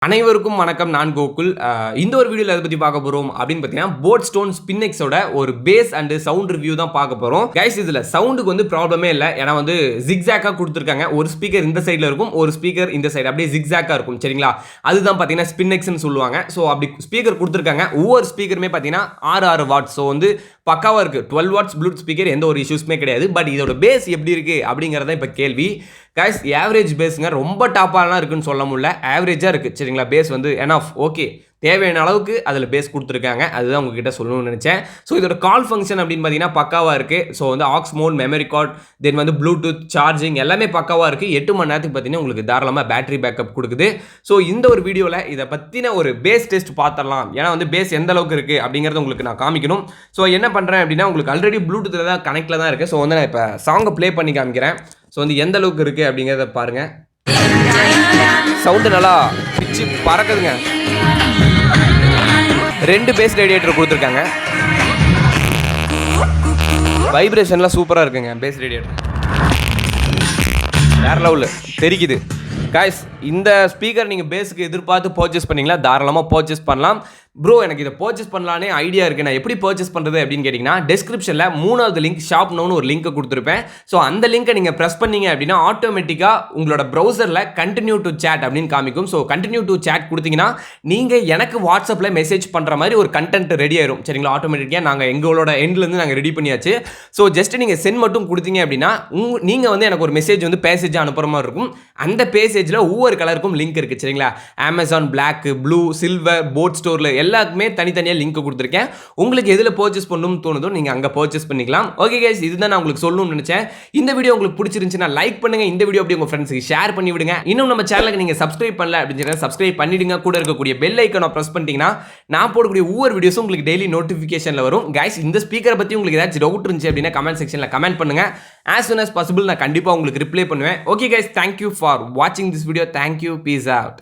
அனைவருக்கும் வணக்கம். நான் கோகுல். இந்த ஒரு வீடியோல எதை பத்தி பார்க்க போறோம் அப்படின்னு பார்த்தீங்கன்னா, போட் ஸ்டோன் ஸ்பின்எக்ஸோட ஒரு பேஸ் அண்ட் சவுண்ட் ரிவ்யூ தான் பார்க்க போறோம். கைஸ் இதுல சவுண்டுக்கு வந்து ப்ராப்ளமே இல்ல. ஏன்னா வந்து ஜிக்ஸாக்கா கொடுத்துருக்காங்க. ஒரு ஸ்பீக்கர் இந்த சைடுல இருக்கும், ஒரு ஸ்பீக்கர் இந்த சைடு அப்படியே ஜிக்ஸாக்கா இருக்கும். சரிங்களா? அதுதான் பார்த்தீங்கன்னா ஸ்பின்எக்ஸ்னு சொல்லுவாங்க. ஸோ அப்படி ஸ்பீக்கர் கொடுத்துருக்காங்க. ஒவ்வொரு ஸ்பீக்கருமே பார்த்தீங்கன்னா 6 வாட்ஸ். ஸோ வந்து பக்காவா இருக்கு. 12 வாட்ஸ் ப்ளூடூத் ஸ்பீக்கர், எந்த ஒரு இஷ்யூஸ்மே கிடையாது. பட் இதோட பேஸ் எப்படி இருக்கு அப்படிங்கறத இப்ப கேள்வி. கைஸ் ஆவரேஜ் பேஸுங்க, ரொம்ப டாப்பாலாம் இருக்குன்னு சொல்ல முடியல, ஆவரேஜா இருக்கு. சரிங்களா? பேஸ் வந்து எனஃப், ஓகே, தேவையான அளவுக்கு அதில் பேஸ் கொடுத்துருக்காங்க. அதுதான் உங்ககிட்ட சொல்லணும்னு நினச்சேன். ஸோ இதோட கால் ஃபங்க்ஷன் அப்படின்னு பார்த்தீங்கன்னா பக்காவாக இருக்குது. ஸோ வந்து ஆக்ஸ் மோட், மெமரி கார்டு, தென் வந்து ப்ளூடூத், சார்ஜிங் எல்லாமே பக்காவாக இருக்குது. 8 மணி நேரத்துக்கு பார்த்தீங்கன்னா உங்களுக்கு தாராளமாக பேட்டரி பேக்கப் கொடுக்குது. ஸோ இந்த ஒரு வீடியோவில் இதை பற்றின ஒரு பேஸ் டெஸ்ட் பார்த்துடலாம். ஏன்னா வந்து பேஸ் எந்த அளவுக்கு இருக்குது அப்படிங்கிறத உங்களுக்கு நான் காமிக்கணும். ஸோ என்ன பண்ணுறேன் அப்படின்னா, உங்களுக்கு ஆல்ரெடி ப்ளூடூத்தில் தான் கனெக்டில் தான் இருக்குது. ஸோ வந்து நான் இப்போ சாங்கை ப்ளே பண்ணி காமிக்கிறேன். ஸோ வந்து எந்த அளவுக்கு இருக்குது அப்படிங்கிறத பாருங்கள். சவுண்டு நல்லா பிச்சு பறக்குதுங்க. 2 பேஸ் ரேடியேட்டர் கொடுத்துருக்காங்க. வைப்ரேஷன்லாம் சூப்பராக இருக்குங்க. பேஸ் ரேடியேட்டர் வேற லெவலில் தெரிக்குது. காய்ஸ் இந்த ஸ்பீக்கர் நீங்கள் பேஸுக்கு எதிர்பார்த்து பர்ச்சேஸ் பண்ணீங்களா? தாராளமாக பர்ச்சேஸ் பண்ணலாம். ப்ரோ எனக்கு இதை பர்ச்சேஸ் பண்ணலானே ஐடியா இருக்குது, நான் எப்படி பர்ச்சேஸ் பண்ணுறது அப்படின்னு கேட்டிங்கன்னா, டிஸ்கிரிப்ஷனில் 3வது லிங்க் ஷாப் நோன்னு ஒரு லிங்க் கொடுத்துருப்பேன். ஸோ அந்த லிங்கை நீங்கள் ப்ரெஸ் பண்ணீங்க அப்படின்னா ஆட்டோமேட்டிக்காக உங்களோட ப்ரௌசரில் கண்டினியூ டு சேட் அப்படின்னு காமிக்கும். ஸோ கண்டினியூ டு சேட் கொடுத்தீங்கன்னா நீங்கள் எனக்கு வாட்ஸ்அப்பில் மெசேஜ் பண்ணுற மாதிரி ஒரு கண்டென்ட் ரெடி ஆயிரும். சரிங்களா? ஆட்டோமேட்டிக்காக நாங்கள் எங்களோட எண்ட்லேருந்து நாங்கள் ரெடி பண்ணியாச்சு. ஸோ ஜஸ்ட் நீங்கள் சென்ட் மட்டும் கொடுத்தீங்க அப்படின்னா நீங்கள் வந்து எனக்கு ஒரு மெசேஜ் வந்து பேசேஜ் அனுப்புகிற மாதிரி இருக்கும். அந்த பேசேஜில் ஒவ்வொரு கலருக்கும் லிங்க் இருக்குது. சரிங்களா? Amazon black, blue, silver, Boat ஸ்டோரில் எல்லாத்துக்குமே தனித்தனியாக லிங்க் கொடுத்துருக்கேன். உங்களுக்கு எதில் பர்ச்சேஸ் பண்ணணும்னு தோணுதோ நீங்கள் அங்கே பர்ச்சேஸ் பண்ணிக்கலாம். ஓகே கைஸ், இதுதான் நான் உங்களுக்கு சொல்லணும்னு நினச்சேன். இந்த வீடியோ உங்களுக்கு பிடிச்சிருந்துச்சுன்னா லைக் பண்ணுங்க. இந்த வீடியோ அப்படியே உங்கள் ஃப்ரெண்ட்ஸுக்கு ஷேர் பண்ணி விடுங்க. இன்னும் நம்ம சேனலுக்கு நீங்கள் சப்ஸ்கிரைப் பண்ணல அப்படின்னு சப்ஸ்கிரைப் பண்ணிடுங்க. கூட இருக்கக்கூடிய பெல் ஐக்கானை ப்ரெஸ் பண்ணிட்டீங்கன்னா நான் போடக்கூடிய ஒவ்வொரு வீடியோஸும் உங்களுக்கு டெய்லி நோட்டிஃபிகேஷனில் வரும். கைஸ் இந்த ஸ்பீக்கரை பற்றி உங்களுக்கு ஏதாச்சும் டவுட் இருந்துச்சு அப்படின்னா கமெண்ட் செக்ஷனில் கமெண்ட் பண்ணுங்க. as soon as possible நான் கண்டிப்பாக உங்களுக்கு ரிப்ளை பண்ணுவேன். ஓகே கைஸ், தேங்க்யூ ஃபார் வாட்சிங் this video. Thank you, peace out.